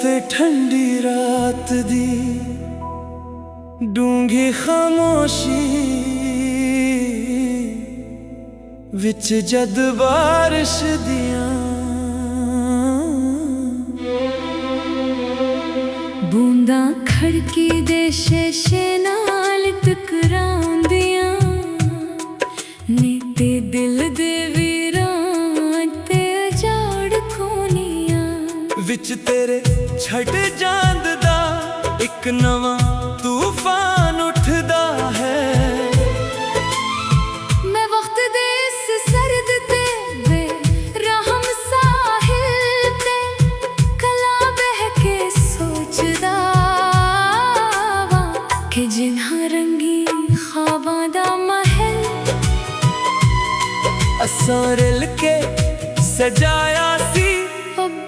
ते ठंडी रात दी डूंघी खामोशी विच जद बारिश दियां बूंदा खड़की दे शीशे नाल टकरांदियां नी ते दिल दे वीरां ते अजाड़ कोनियां विच तेरे छड़ जांद दा एक नवां तूफान उठदा है। मैं वक्त दे इस सर्द ते बेरहम साहिल ते कला बह के सोचदा वां कि जिन्हां रंगी ख्वाबां दा महल असां रल के सजाया सी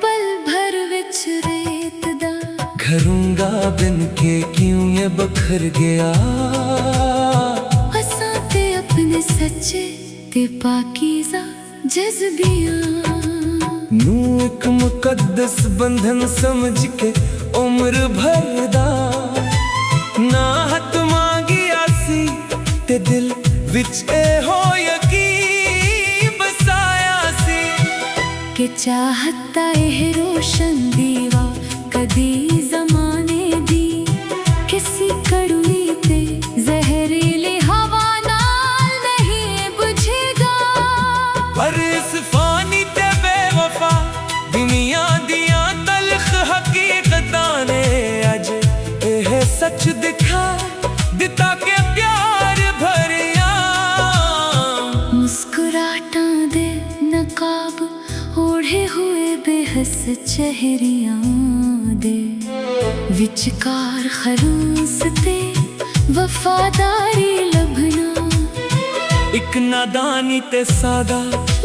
पल भर विच रेत दा घरूंगा बिन के क्यों ये बखर गया। असां ते अपने सच्चे ते पाकीज़ा जज़्बियां नू एक मुकद्दस बंधन समझ के उम्र भर दा ना हथ मांगिया सी ते दिल विच ए हो यकीन बसाया सी कि चाहता एह रोशन दीवा कदी ज़माने दी किसी कड़वी ते जहरीली हवा नाल नहीं बुझेगा। पर इस फानी ते बेवफा दुनिया दियां तलख हकीकतां ने अज एह सच दिखा दिता के प्यार भरिया मुस्कुराहटां दे नकाब ओढ़े हुए बेहस चेहरियां दे विचकार खरूस ते वफादारी लभना एक नादानी ते सादा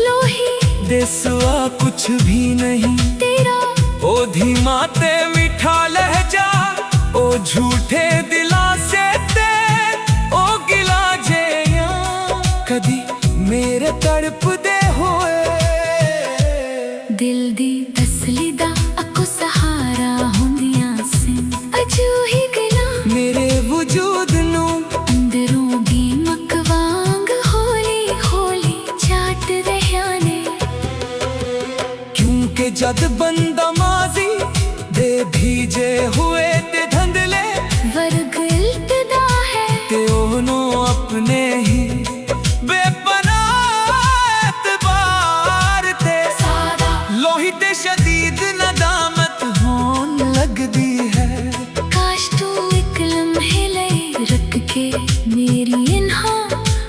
लोही दे सिवा कुछ भी नहीं तेरा ओ धीमा ते मीठा लहजा ओ झूठे दिला से ते ओ गिला जेया कदी मेरे तड़प दे हुए दिल दी तसली दा अको सहारा हुंदियां सी अजूही गला मेरे वजूद नू अंदरों दीमक वांग होली होली चाट रहिया ने क्योंकि जद बंदा माजी दे भीजे हुए ते धंधले वर्ग इल्तदा है ते ओनू अपने ही लोही ते शदीद नदामत होन लगदी है। काश तू एक लम्हे ले रख के मेरी इन्हां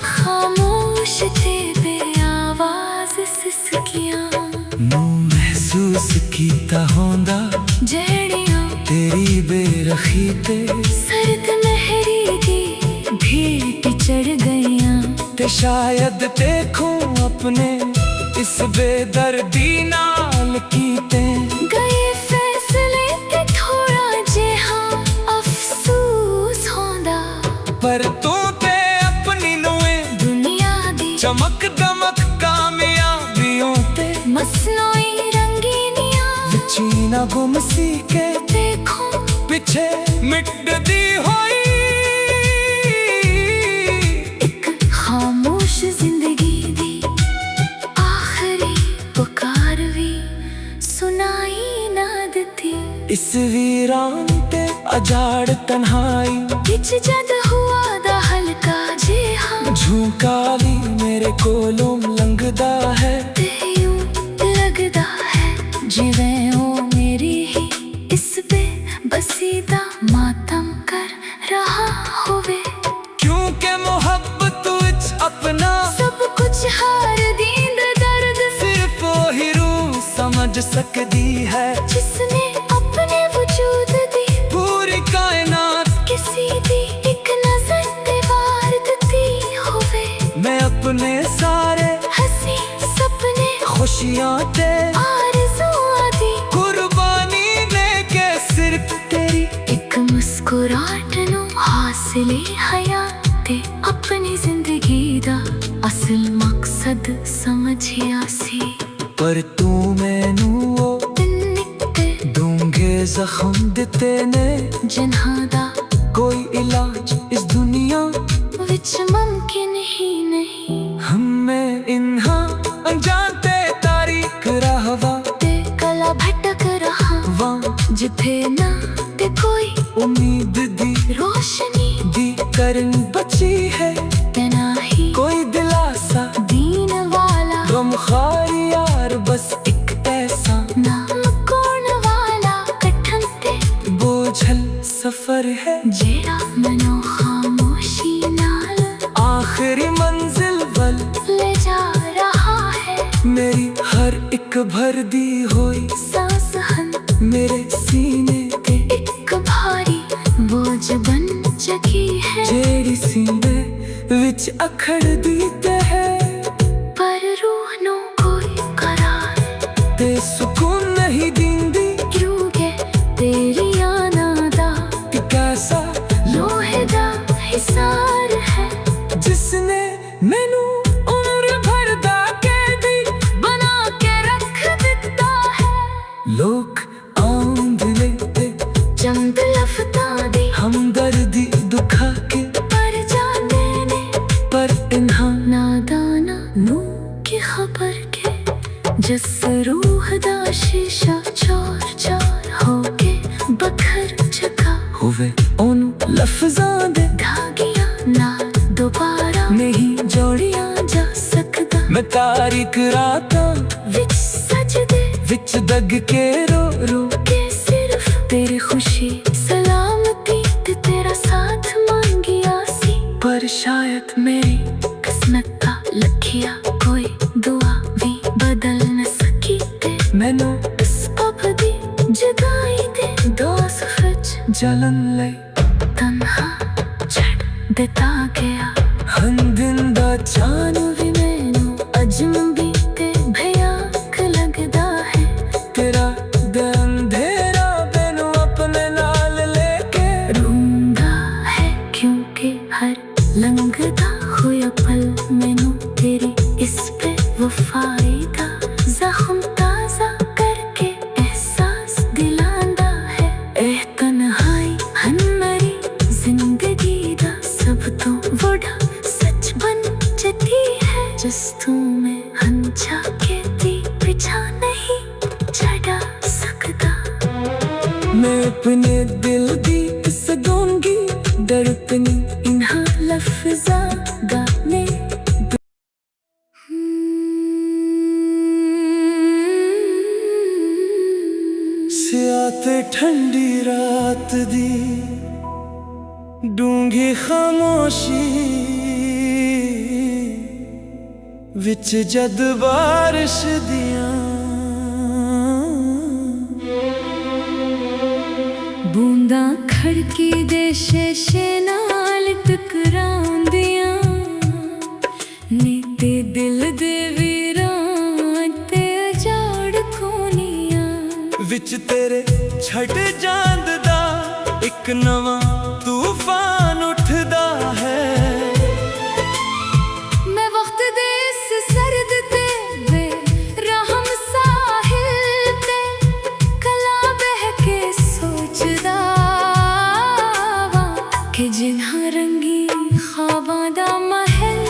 खामोश ते बेआवाज सिसकियां नू महसूस कीता होंदा जड़ियां तेरी बेरखी ते सर्द महरी दी भेंट चढ़ गईयां ते शायद देखूं अपने इस बेदर्दी नाल कीते गए फैसले ते थोड़ा जिहा अफसोस होंदा पर तू ते अपनी नोए दुनिया दी चमक दमक कामयाबियों ते मसनोई रंगीनियां चीना गुम सी के देखो पिछे मिटदी होई एक खामोश जिंदगी दी आखिरी पुकार भी सुनाई ना दिती इस वीरान ते अजाड़ तन्हाई बिच जद हुआ दा हल्का जिहा झुकाली मेरे कोलों लंघदा है ते यूं लगदा है जिवें ओ मेरी ही इस बेबसी दा मातम कर रहा होवे क्योंकि मोहब्बत विच अपना सब कुछ हार दींदा दर्द सिर्फ वही रूह समझ सकदी है जिसने अपने वजूद दी पूरी कायनात किसी दी एक नजर ते वार दिती होवे मैं अपने सारे हंसी सपने खुशियां ते आरज़ुआं दी कुर्बानी दे के सिर्फ तेरी एक मुस्कुराहट नू हासिले हयात ते अपनी जिंदगी दा असल मकसद समझिया सी पर तू मैनू ओ निकते डूंघे ਜ਼ਖਮ ਦਿੱਤੇ ਨੇ ਜਿਨ੍ਹਾਂ ਦਾ ਕੋਈ ਇਲਾਜ ਇਸ ਦੁਨੀਆ ਵਿੱਚ ਮੁਮਕਿਨ ਹੀ ਨਹੀਂ। हमें इन्हा अनजान ते तारीख रहवा ਤੇ ਕਲਾ ਭਟਕ ਰਹਾ वां ਜਿੱਥੇ ਨਾ ਤੇ ਕੋਈ उम्मीद दी ਰੋਸ਼ਨੀ दी करन बची है ਤੇ ਨਾ ਹੀ कोई दिलासा ਦੀਨ ਵਾਲਾ गमखार यार बस एक ऐसा ਨਾ ਮੁਕਣ ਵਾਲਾ ਕਠਨ ਤੇ बोझल सफर है ਜਿਹੜਾ ਮਨੋਂ ਖਾਮੋਸ਼ੀ ਨਾਲ आखिरी मंजिल वल ले जा रहा है। मेरी हर एक भर दी हुई सांस हन मेरे सीने ते एक भारी बोझ बन चुकी है। जेड़ी सीने विच अखड़ दी ते है पर रूह ਨੂੰ ਕੋਈ करार ते सुकून नहीं दींदी क्यों के तेरियां नादा कि कैसा लोहे दा हिसार है जिसने मैनू उम्र भर दा कैदी बना के रख दिता है। लोग आंदले ते चंद लफ्तां दी हमदर्दी दुखा के पर जाने ने पर इन्हा नादाना नू की खबर के जिस रूह दा शीशा चोर चोर होके बखर चुका हुए उन लफ्जां दे धागियां ना दोबारा नहीं जोड़िया जा सकदा। मैं तारीख रातां विच सजदे विच दग के रो रो के सिर्फ तेरी खुशी सलामती ते तेरा साथ मांगिया सी। पर शायद मेरी किस्मत दा लखिया कोई दुआ भी बदल न सकी ते मैनू इस पब दी जुदाई दे दोस्त विच जलन ले तन्हा छड़ देता गया। हन दिन दा चान भी मैनू अजनबी ते भयानक लगदा है। तेरा दे अंधेरा मैनू अपने नाल लेके रूंदा है क्योंकि हर लंघदा होया पल मैनू तेरी इस पे वफाई दा जख्म ताजा करके एहसास दिलांदा है। एह तन्हाई हन मेरी जिंदगी दा सब तो बड़ा सच बन जाती है। जिस तू में हंझा के दी पिछा नहीं छड़ा सकता। मैं अपने दिल दी सगोंगी दर्पनी इन्हा लफ्जा गाने सियाते ठंडी रात दी डूंगी खामोशी विच जद बारिश दियां बूंदा खड़की दे शेशे नाल टकरांदियां नी ते दिल दे वीरां ते अजाड़ कोनियां विच तेरे छट जांद दा एक नवां तूफान उठदा है। मैं वक्त दे इस सर्द ते बेरहम साहिल ते कला बह के सोचदा वां कि जिन्हां रंगी ख्वाबां दा महल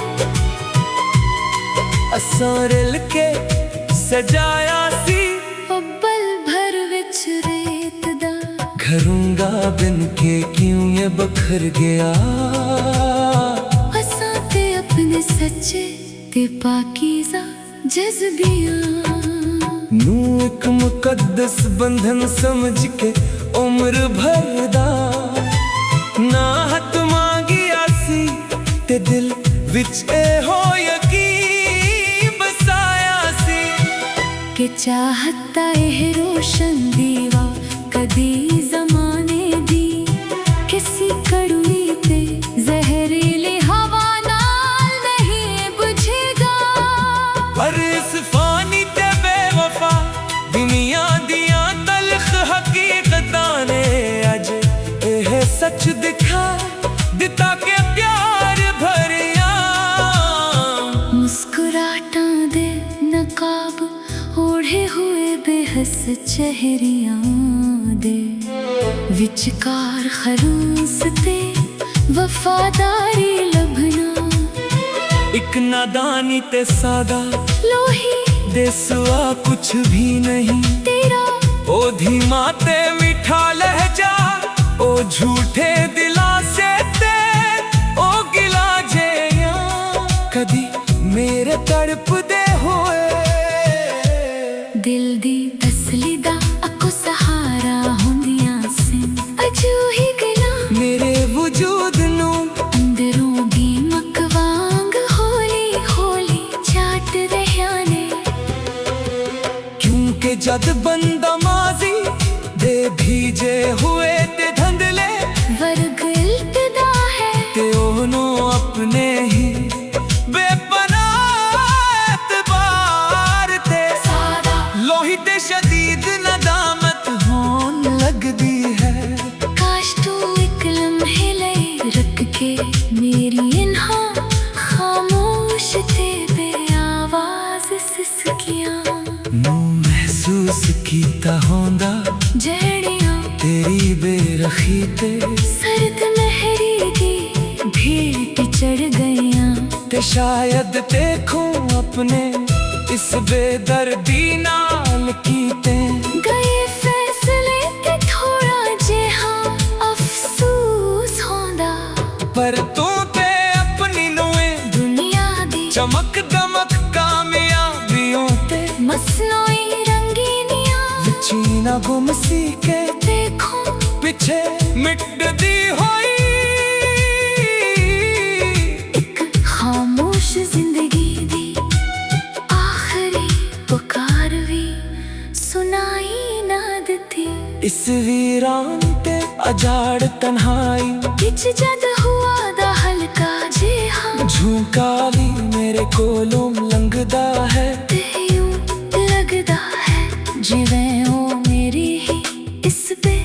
असां रिल के सजाया सी पल भर विच रेत दा घरूंगा बिन के क्यों ये बखर गया। असां ते अपने सच्चे ते पाकीज़ा जज्बियां नू एक मुकद्दस बंधन समझ के उम्र भर दा ना हथ मांगिया सी ते दिल विच ए हो यकीन बसाया सी कि चाहता एह रोशन दीवा कदी जमाने दी किसी कड़वी ते जहरीली हवा नाल नहीं बुझेगा। पर इस फानी ते बेवफा दुनिया दियां तलख हकीकतां ने अज एह सच दिखा दिता के प्यार भरिया। मुस्कुराहटां दे नकाब ओढ़े हुए बेहस चेहरियां दे विचकार खरूस ते वफादारी लभना एक नादानी ते सादा लोही देसवा कुछ भी नहीं तेरा ओ धीमा ते मीठा लहजा ओ झूठे दिलासे ते ओ गिला जेया कदी मेरे तड़प दे होए दिल दी तसली दा अको सहारा होंदियां से अजू ही गला मेरे वजूद नू अंदरों दी मकवांग होली होली चाट रहा ने क्योंकि जद बंदा माजी दे भीजे हुए ते धंधले वर्ग इल्तदा है ते ओनो अपने ही बेपनाह एतबार ते सादा लोही ते शदीद नदामत होन लगदी है काश तू एक लम्हे ले रख के मेरी इन्हा खामोश थे बे आवाज सिसकियां नू महसूस कीता होंदा जड़ियां तेरी बेरखी ते सर्द लहरी दी भेंट चढ़ गईयां ते शायद देखूं अपने इस बेदर्दी नाल कीते गए फैसले ते थोड़ा जेहा अफसोस होंदा पर तू ते अपनी नोए दुनिया दी चमक दमक कामयाबियों ते मसनोई रंगीनियां चीना गुम सी के देखो पिछे मिटदी होई एक खामोश जिंदगी दी आखिरी पुकार भी सुनाई ना देती इस वीरान ते अजाड़ तन्हाई किच जद हुआ दा हल्का जेहा झुकाली मेरे कोलों लंघदा है ते यूं लगदा है जिवें ओ मेरी ही इस पे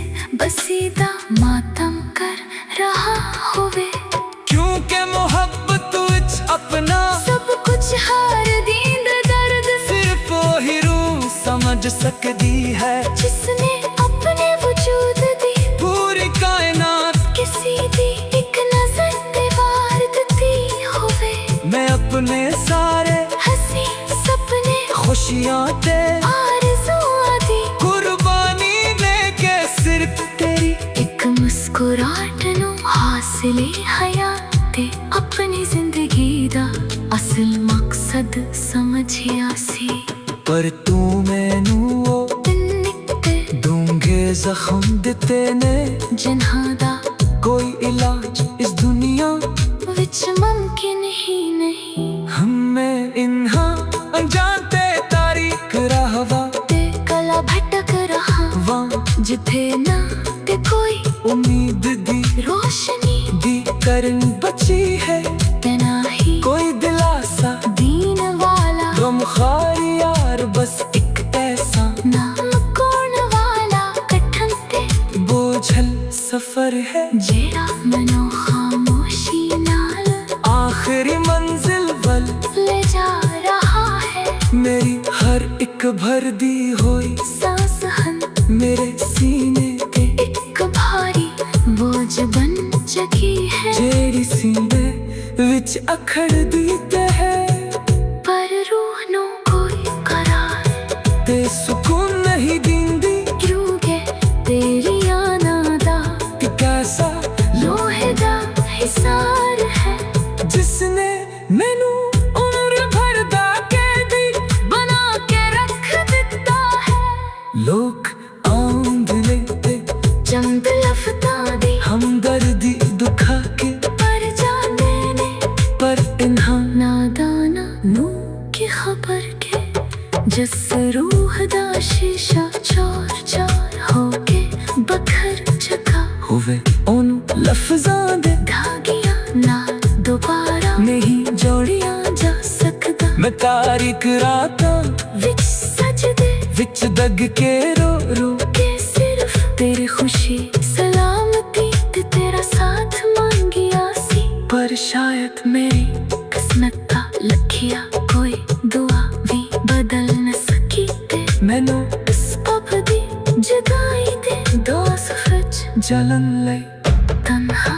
बसीदा मातम कर रहा होवे क्योंकि मोहब्बत विच अपना सब कुछ हार दींद दर्द सिर्फ वही रूह समझ सकदी है जिसने अपने वजूद दी पूरी कायनात किसी दी एक नजर ते वार दिती होवे मैं अपने सारे हंसी सपने खुशियां ते आरज़ुआं दी कुर्बानी लेके सिर्फ तेरी एक मुस्कुराहट नू हासिले हयात ते अपनी जिंदगी दा असल मकसद समझिया सी पर तू मैनू ओ निकते दूंगे जख्म दिते ने जिन्हां दा कोई इलाज इस दुनिया विच मुमकिन ही नहीं हमें इन्हा अनजान ते तारीख रहवा ते कला भटक रहा वां जिथे ना ते कोई उम्मीद दी रोशनी दी करन बची है ते ना ही कोई दिलासा दीन वाला गमखार यार बस एक ऐसा नाम कौन वाला कठन ते बोझल सफर है जेड़ा मनो खामोशी नाल आखिरी मंजिल वल ले जा रहा है मेरी हर एक भर दी हुई सांस हन मेरे सीने ते एक भारी बोझ बन चुकी है जेड़ी सीने विच अखड़ दी ते है पर रूह नो कोई करार ते सुकून नहीं दींदी क्यों के तेरी आना दा कि कैसा लोहे दा हिसार है जिसने मैनू उम्र भर दा कैदी बना के रख दिता है लोग आंद लेते चंद लफ्तां दी हमदर्दी दुखा के पर जाने ने पर इन्हा नादाना नू की खबर के जिस रूह दा शीशा चोर चोर होके बखर चका होवे ओनू लफ्जां दे धागियां ना दोबारा नहीं जोड़िया जा सकदा मैं तारीक रातां विच सजदे विच दग के रो रो के सिर्फ तेरी खुशी सलामती ते तेरा साथ मांगिया सी पर शायद मेरी किस्मत का लखिया कोई दुआ भी बदल न सकी ते मैनू इस पब दी जुदाई दे दो चलन ले तन्हा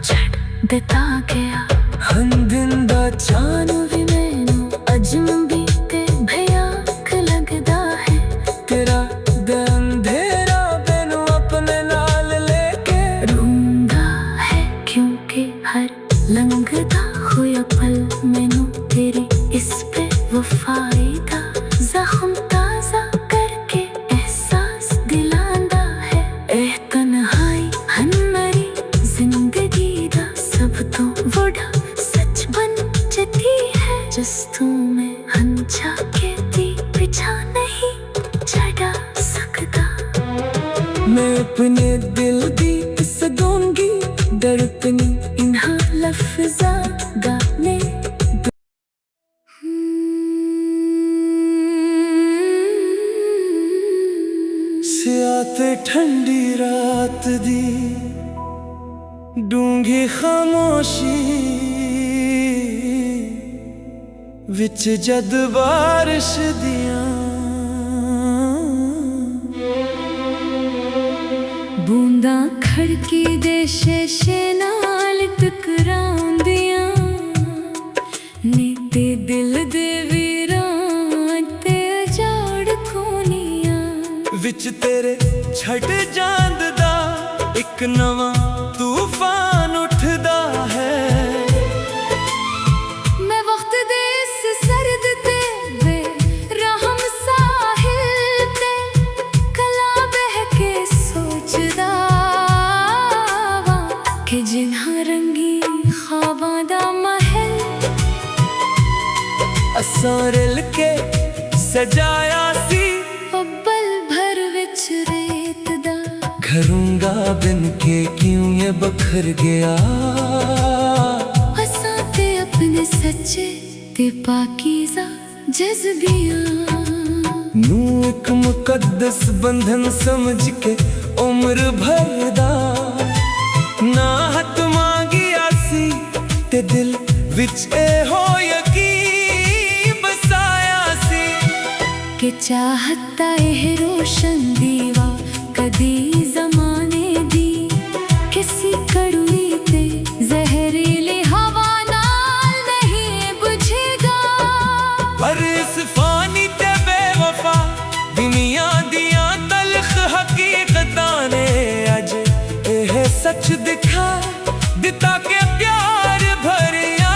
छड़ देता गया हन दिन दा चान भी मैनू अजनबी ते भयानक लगदा है तेरा अंधेरा मैनू अपने नाल लेके ढूंढा है क्योंकि हर लंघदा होया पल मैनू तेरी इस पे वफाई दा जख्म ताजा करके एहसास दिलांदा है एह तन्हाई हन मेरी जिंदगी दा सब तो बड़ा सच बन जती है जिस तू में हंझा के दी पिछा नहीं छड़ा सकता मैं अपने दिल दी सदूंगी दर्पनी इन्हां लफ्ज़ा गाने सियाते ठंडी रात दी डूंघी खामोशी विच जद बारिश दियां बूंदा खड़की दे शीशे नाल टकराउंदियां नी ते दिल दे वीरां ते उजाड़ खोनियां विच तेरे छट जांद दा एक नवां तूफान उठदा है मैं वक्त दे इस सर्द ते बेरहम साहिल ते कला बह के सोचदा वां कि जिन्हां रंगी ख्वाबां दा महल असां रिल के सजाया सी पल भर विच रेत दा घरूंगा बिन के क्यों ये बखर गया असां ते अपने सच्चे ते पाकीज़ा जज्बियां नू एक मुकद्दस बंधन समझ के उम्र भर दा ना हथ मांगिया सी ते दिल विच ए हो यकीन बसाया सी कि चाहता है रोशन दीवा कदी जमाने दी किसी कड़वी ते जहरीली हवा नाल नहीं बुझेगा पर इस फानी ते बेवफा दुनिया दियां तलख हकीकतां ने अज एह सच दिखा दिता के प्यार भरिया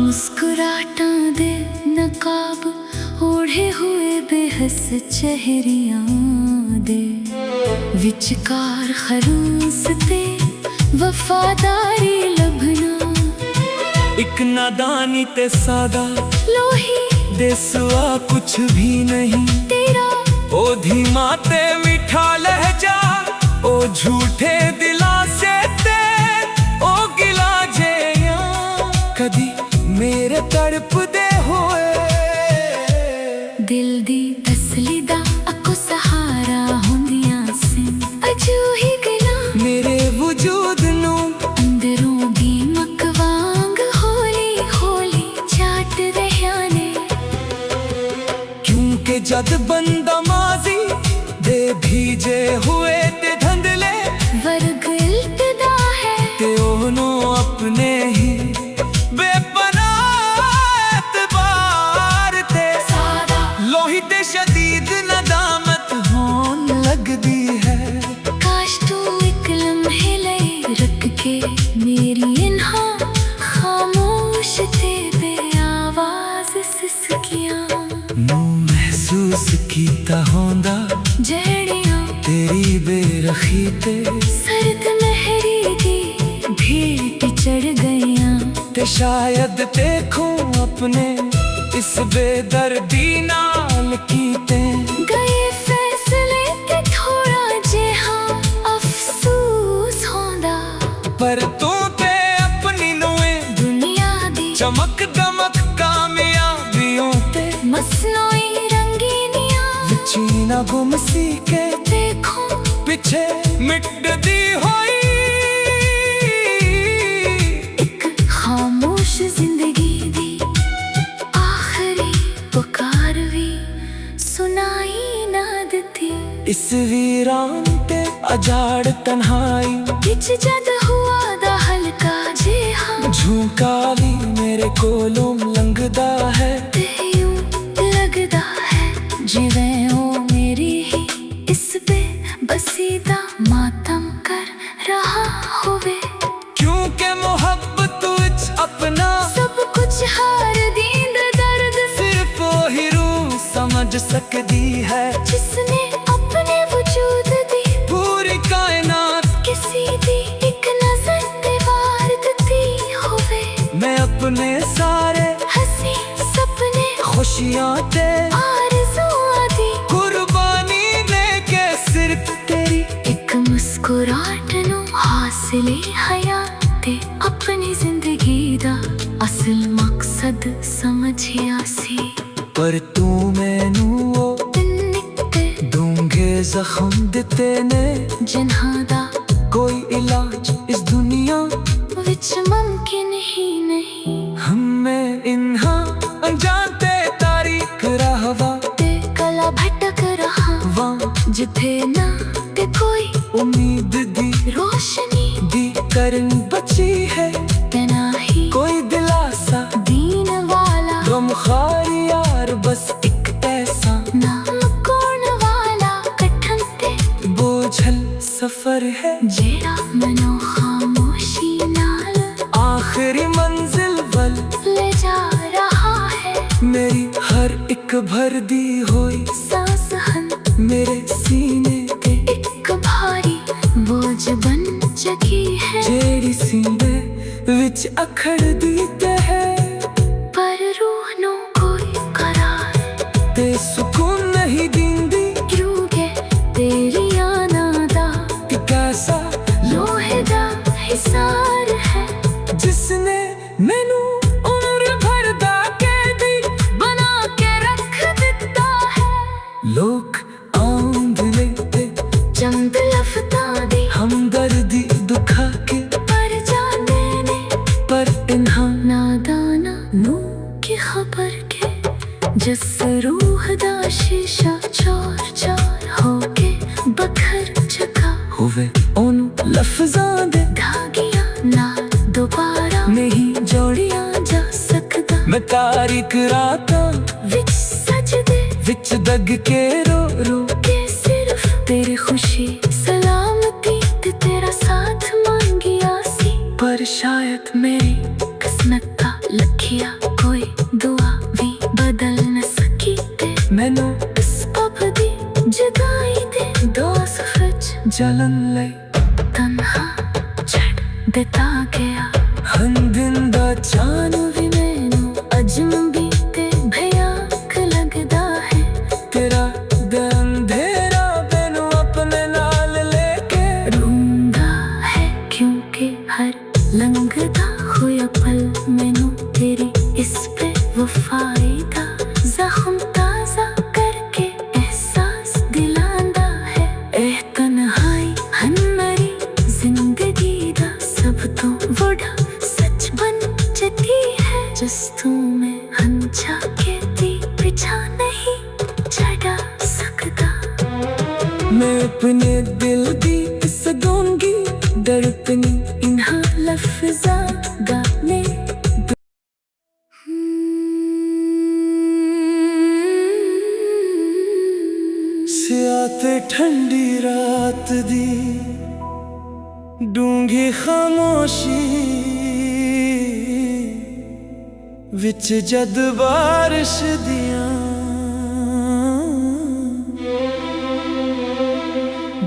मुस्कुराहटां दे नकाब ओढ़े हुए बेहस चेहरियां दे विचकार खरूस ते वफादारी लभना एक नादानी ते सादा लोही देसवा कुछ भी नहीं तेरा ओ धीमा ते मीठा लहजा ओ झूठे दिलासे ते ओ गिला जेया कदी मेरे तड़पदे होए दिल दी तसली दा अको सहारा हुंदियां सिन अजू ही गला मेरे वजूद नू अंदरों दी मकवांग होली होली चाट रहा ने क्योंकि जद बंदा माजी दे भीजे हुए ते धंधले वर्ग इल्तदा है ते ओनू अपने ही लोही ते शदीद नदामत होन लगदी है काश तू एक लम्हे ले रख के मेरी इन्हां खामोश ते बेआवाज सिसकियां नू महसूस कीता होंदा जहड़ियां तेरी बेरखी ते सर्द महरी दी भेंट चढ़ गईयां ते शायद देखूं अपने इस बेदर्दी नाल कीते गए फैसले ते थोड़ा जिहा अफसोस होंदा पर तू ते अपनी नोए दुनिया दी चमक दमक कामयाबियों ते मसनोई रंगीनियां विचीना गुम सी के देखो पिछे मिटदी होई एक खामोश जिंदगी दी पुकार भी सुनाई ना देती इस वीरान ते अजाड़ तन्हाई विच जद हुआ दा हल्का जिहा झुंकाली मेरे कोलों लंघदा है ते यूं लगदा है जिवें ओ मेरी ही इस पे बसीदा मातम कर रहा होवे क्योंकि मोहब्बत विच अपना सब कुछ हार दींद दर्द सिर्फ वही रूह समझ सकती है जिसने अपने वजूद दी पूरी कायनात किसी दी एक नजर ते वार दिती होवे मैं अपने सारे हसी सपने खुशियां ते आरज़ुआं दी कुर्बानी लेके सिर्फ तेरी एक मुस्कुराहट नूं हासिले हयात ते अपनी जिंदगी दा असल मकसद समझिया सी पर तू मैनू ओ निकते डूंघे जख्म दिते ने जिन्हां दा कोई इलाज इस दुनिया विच मुमकिन ही नहीं हमें इन्हा अनजानते तारीख रहवा ते कला भटक रहा वां जिथे ना ते कोई उम्मीद दी रोशनी दी करन बची है ते ना ही कोई दिलासा दीन वाला गमखार यार बस एक ऐसा नाम कौन वाला कठन ते बोझल सफर है जेड़ा मनो खामोशी नाल आखिरी मंजिल वल ले जा रहा है मेरी हर एक भर दी हुई सांस हन मेरे सीने ते एक भारी बोझ बन चुकी है जेड़ी सीने विच अखड़ दी ते है पर रूह नो कोई करार ते सुकून नहीं दींदी क्योंकि तेरी आना दा कि कैसा लोहे दा हिसार है जिसने मैनू उम्र भर दा कैदी बना के रख दिता है लोग आंद लेते चंद लफ्तां दी हमदर्दी दुखा के पर जाने ने पर इन्हा नादाना नू की खबर के जिस रूह दा शीशा चोर चोर होके बखर चुका होवे उन लफ्जां दे धागियां नाल दोबारा नहीं जोड़िया जा सकदा मैं तारीख रातां विच सजदे विच दग के रो रो के सिर्फ तेरी खुशी सलामती ते तेरा साथ मांगिया सी पर शायद मेरी किस्मत का लखिया कोई दुआ भी बदल न सकी ते मैनू इस पब दी जुदाई दे दोज़ख विच जलन ले तन्हा छड़ देता गया हन दिन दा चान भी मैनू अजनबी ते भयानक लगदा है तेरा दे अंधेरा मैनू अपने नाल लेके रूंगा है क्योंकि हर लंघदा हुआ पल मैनू तेरी इस पे वफाई दा जख्म ताज़ा करके एहसास दिलांदा है एह तन्हाई हन मेरी जिंदगी दा सब तो बड़ा सच बन चुकी है जिस तू में हन झाके दी पिछा नहीं छड़ा सकदा मैं अपने दिल दी सगोंगी दर्पनी इन्हा लफ्जा गाने सियाते ठंडी रात दी डूंघी खामोशी विच जद बारिश दियां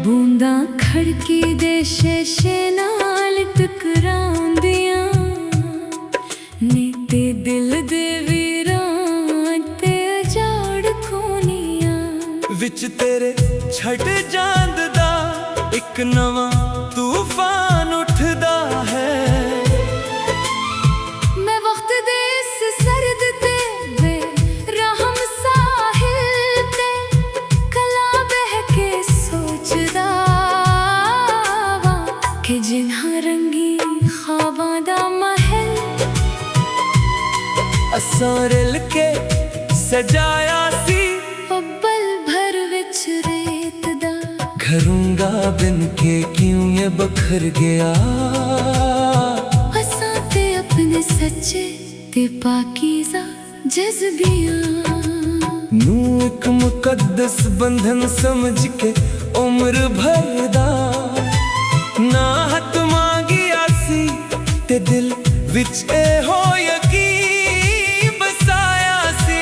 बूंदा खड़की दे शीशे नाल टकरांदियां नी ते दिल दे वीरां ते अजाड़ कोनियां विच तेरे छट जांद दा एक नवां तूफान उठदा है मैं वक्त दे इस सर्द ते बेरहम साहिल ते कला बह के सोचदा वां कि जिन्हां रंगी ख्वाबां दा महल असां रल के सजाया सी पल भर विच रेत दा बिखरूंगा बिन के क्यों ये बखर गया। हसाते अपने सच्चे ते पाकीज़ा जज़्बियां नू एक मुकद्दस बंधन समझ के उम्र भर दा ना हथ मांगिया सी ते दिल विच ए हो यकीन बसाया सी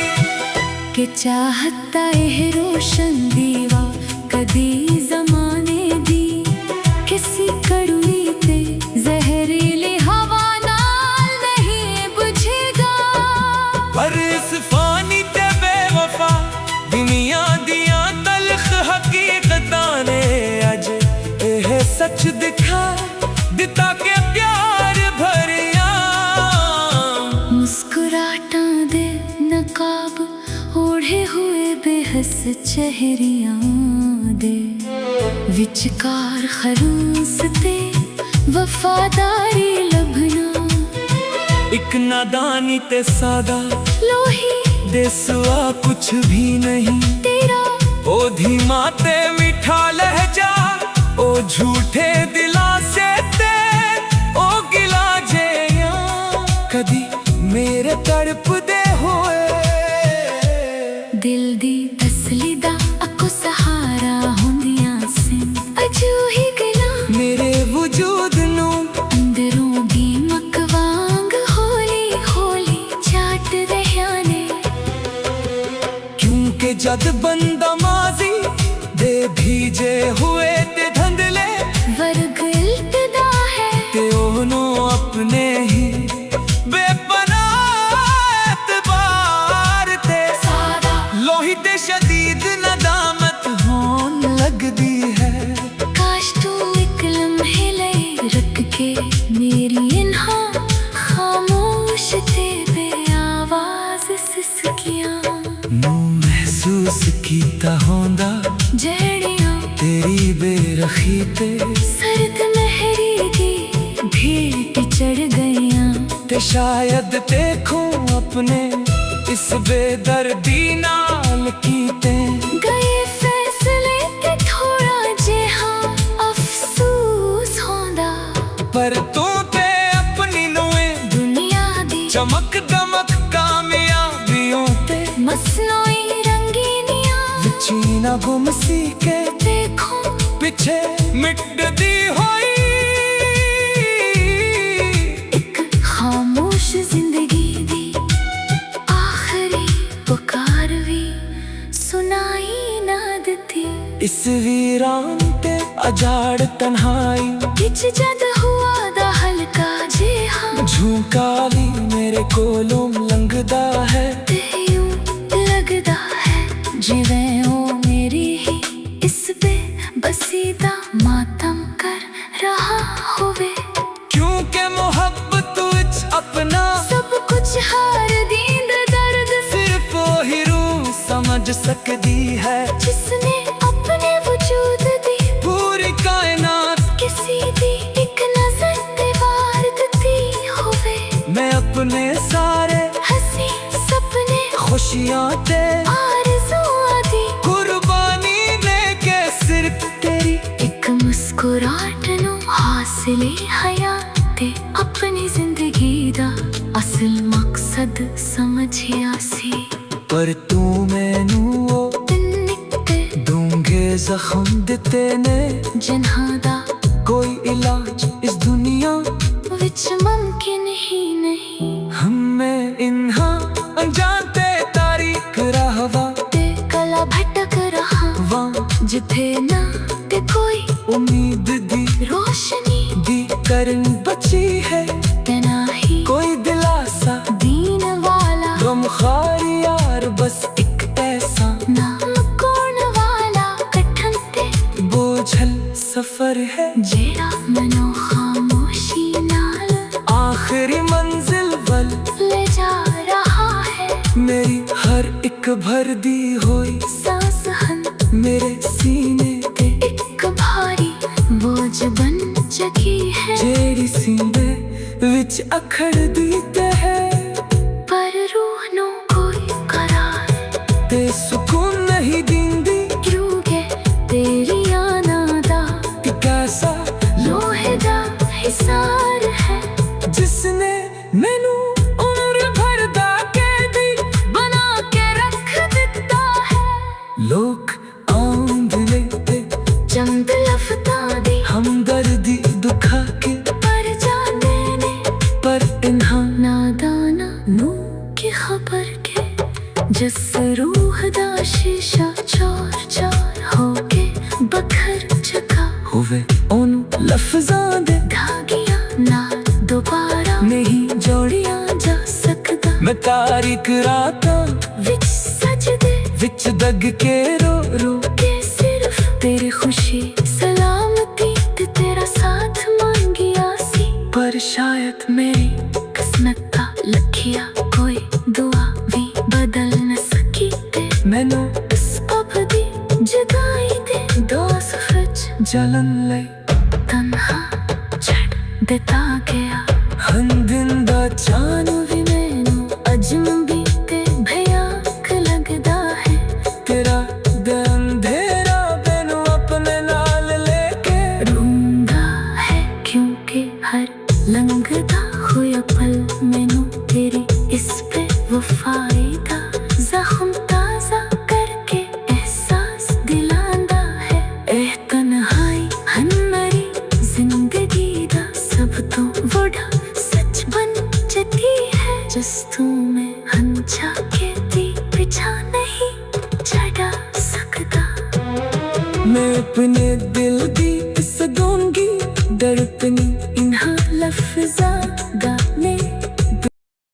के चाहता एह रोशन दीवा कदी ज़माने दी किसी कड़वी ते जहरीली हवा नाल नहीं बुझेगा। पर इस फानी ते बेवफा दुनिया दियां तलख हकीकतां ने अज एह सच दिखा दिता के प्यार भरिया। मुस्कुराहटां दे नकाब ओढ़े हुए बेहस चेहरियां दे विचकार खरूस ते वफादारी लभना। एक नादानी ते सादा लोही दे सिवा कुछ भी नहीं तेरा ओ धीमा ते मीठा लहजा ओ झूठे दिलासे ते ओ गिला जेया कदी मेरे तड़प दे होए। दिल दी तसली दा अको सहारा हुंदियां सी अजू ही गला मेरे वजूद नू अंदरों दीमक वांग होली होली चाट रहिया ने। क्योंकि जद बंदा माजी दे भीजे हुए ते धंधले वर्ग इल्तदा है ते ओनो अपने ही बेपनाह एतबार ते सादा लोही ते शदीद नदामत होन लगदी है। काश तू एक लम्हे लए रख के मेरी इन्हा खामोश ते बेआवाज सिसकियां नू महसूस कीता होंदा जड़ियां तेरी बेरखी ते सर्द महरी दी भेंट चढ़ गईयां ते शायद देखूं अपने इस बेदर्दी नाल कीते गए फैसले ते थोड़ा जिहा अफसोस होंदा। पर तू ते अपनी नोए दुनिया दी चमक दमक कामयाबियों ते मसनोई रंगीनियां चीना गुम सी के देखो पिछे मिटदी होई। एक खामोश जिंदगी दी आखिरी पुकार भी सुनाई ना दिती। इस वीरान ते अजाड़ तन्हाई बिच जद हुआ दा हल्का जिहा झूका भी मेरे कोलों लंघदा है ते यूं लगदा है जिवें ओ मेरी ही इस बेबसी दा मातम कर रहा होवे। क्योंकि मोहब्बत विच अपना सब कुछ हार दींद दर्द सिर्फ वही रूह समझ सकदी है जिसने अपने वजूद दी पूरी कायनात किसी दी एक नजर ते वार दिती होवे। मैं अपने सारे हंसी सपने खुशियां ते आरज़ुआं दी कुर्बानी लेके सिर्फ तेरी एक मुस्कुराहट नू हासिले हयात ते अपनी जिंदगी दा असल मकसद समझिया सी। पर तू मैनू ओ निकते दूंगे जख्म दिते ने जिन्हां दा कोई इलाज इस दुनिया विच मुमकिन ही नहीं। हमें इन्हा अनजानते तारीख रहवा ते कला भटक रहा वां जिथे ना ते कोई उम्मीद दी रोशनी दी करन बची है ते ना ही कोई दिलासा दीन वाला गमखार यार बस एक ऐसा नाम कौन वाला कठन ते बोझल सफर है जेड़ा मनो खामोशी नाल आखिरी मंजिल वल ले जा रहा है। मेरी हर एक भर दी हुई सांस हन मेरे सीने ते एक भारी बोझ बन चुकी है जेड़ी सीने विच अखड़ दी ते है पर रूह नो कोई करार ते सुकून नहीं दींदी क्योंकि तेरी आना जिस रूह दा शीशा चोर चोर होके बखर चुका होवे ओनू लफ्ज़ां दे धागियां नाल दोबारा नहीं जोड़िया जा सकदा मैं तारीक रातां विच सजदे विच दग के रो रो के सिर्फ तेरी खुशी सलामती ते तेरा साथ मांगिया सी पर शायद मेरी किस्मत दा लखिया कोई दुआ भी बदल न सकी ते मैनू सबब दी जुदाई दे दोस्त विच जलन लई तन्हा छड़ देता गया हन दिन दा चान भी मैनू अजनबी ते भयानक लगदा है तेरा दे अंधेरा मैनू अपने नाल लेके रूंदा है क्योंकि हर लंघदा होया पल मैनू तेरी इस पे वफाई दा जख्म ताजा करके एहसास दिलांदा है एह तन्हाई हन मेरी जिंदगी दा सब तो बड़ा सच बन जती है जिस तू में हन झाके दी पिछा नहीं छड़ा सकदा मैं अपने दिल दी सदूंगी दर्द नहीं इन्हा लफ्ज़ा